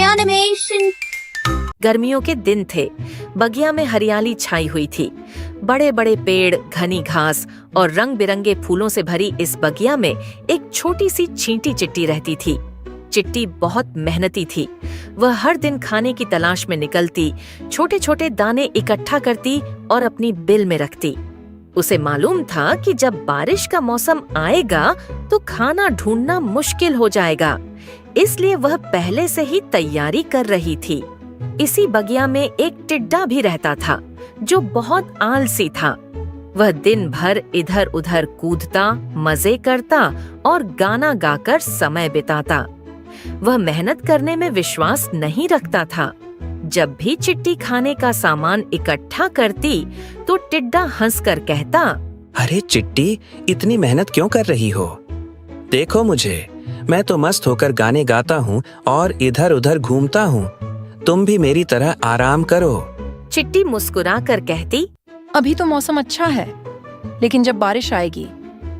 Animation. गर्मियों के दिन थे। बगिया में हरियाली छाई हुई थी। बड़े बड़े पेड़, घनी घास और रंग बिरंगे फूलों से भरी इस बगिया में एक छोटी सी चींटी चिट्टी रहती थी। चिट्टी बहुत मेहनती थी। वह हर दिन खाने की तलाश में निकलती, छोटे छोटे दाने इकट्ठा करती और अपनी बिल में रखती। उसे मालूम था कि जब बारिश का मौसम आएगा तो खाना ढूंढना मुश्किल हो जाएगा, इसलिए वह पहले से ही तैयारी कर रही थी। इसी बगिया में एक टिड्डा भी रहता था जो बहुत आलसी था। वह दिन भर इधर उधर कूदता, मजे करता और गाना गाकर समय बिताता। वह मेहनत करने में विश्वास नहीं रखता था। जब भी चिट्टी खाने का सामान इकट्ठा करती तो टिड्डा हंसकर कहता, अरे चिट्टी, इतनी मेहनत क्यों कर रही हो? देखो मुझे, मैं तो मस्त होकर गाने गाता हूँ और इधर उधर घूमता हूँ। तुम भी मेरी तरह आराम करो। चिट्टी मुस्कुराकर कहती, अभी तो मौसम अच्छा है, लेकिन जब बारिश आएगी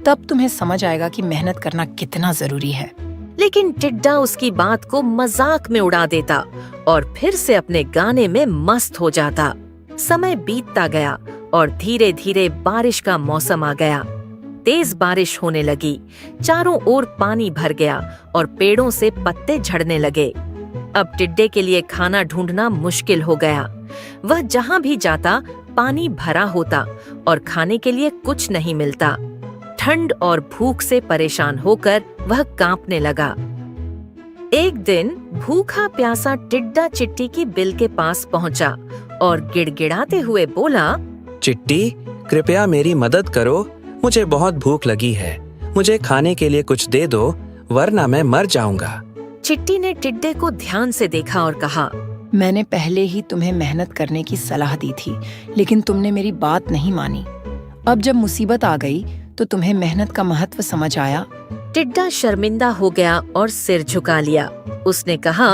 तब तुम्हें समझ आएगा कि मेहनत करना कितना जरूरी है। लेकिन टिड्डा उसकी बात को मजाक में उड़ा देता और फिर से अपने गाने में मस्त हो जाता। समय बीतता गया और धीरे धीरे बारिश का मौसम आ गया। तेज बारिश होने लगी, चारों ओर पानी भर गया और पेड़ों से पत्ते झड़ने लगे। अब टिड्डे के लिए खाना ढूंढना मुश्किल हो गया। वह जहाँ भी जाता पानी भरा होता और खाने के लिए कुछ नहीं मिलता। ठंड और भूख से परेशान होकर वह कांपने लगा। एक दिन भूखा प्यासा टिड्डा चिट्टी की बिल के पास पहुंचा और गिड़गिड़ाते हुए बोला, चिट्टी, कृपया मेरी मदद करो। मुझे बहुत भूख लगी है। मुझे खाने के लिए कुछ दे दो, वरना मैं मर जाऊंगा। चिट्टी ने टिड्डे को ध्यान से देखा और कहा, मैंने पहले ही तुम्हें मेहनत करने की सलाह दी थी, लेकिन तुमने मेरी बात नहीं मानी। अब जब मुसीबत आ गई तो तुम्हें मेहनत का महत्व समझ आया। टिड्डा शर्मिंदा हो गया और सिर झुका लिया। उसने कहा,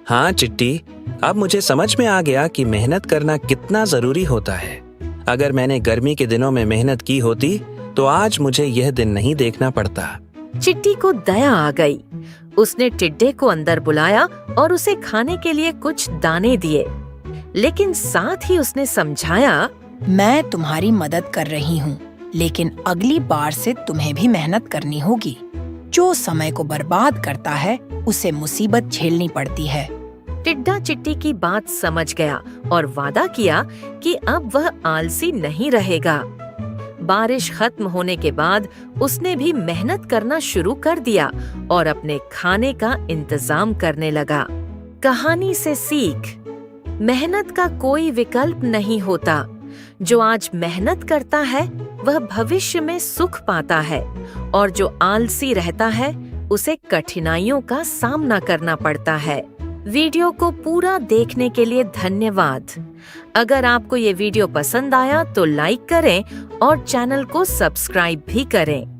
हाँ चिट्टी, अब मुझे समझ में आ गया कि मेहनत करना कितना जरूरी होता है। अगर मैंने गर्मी के दिनों में मेहनत की होती तो आज मुझे यह दिन नहीं देखना पड़ता। चिट्टी को दया आ गई। उसने टिड्डे को अंदर बुलाया और उसे खाने के लिए कुछ दाने दिए, लेकिन साथ ही उसने समझाया, मैं तुम्हारी मदद कर रही हूँ, लेकिन अगली बार से तुम्हें भी मेहनत करनी होगी। जो समय को बर्बाद करता है उसे मुसीबत झेलनी पड़ती है। टिड्डा चिट्टी की बात समझ गया और वादा किया कि अब वह आलसी नहीं रहेगा। बारिश खत्म होने के बाद उसने भी मेहनत करना शुरू कर दिया और अपने खाने का इंतजाम करने लगा। कहानी से सीख, मेहनत का कोई विकल्प नहीं होता। जो आज मेहनत करता है वह भविष्य में सुख पाता है, और जो आलसी रहता है उसे कठिनाइयों का सामना करना पड़ता है। वीडियो को पूरा देखने के लिए धन्यवाद। अगर आपको ये वीडियो पसंद आया तो लाइक करें और चैनल को सब्सक्राइब भी करें।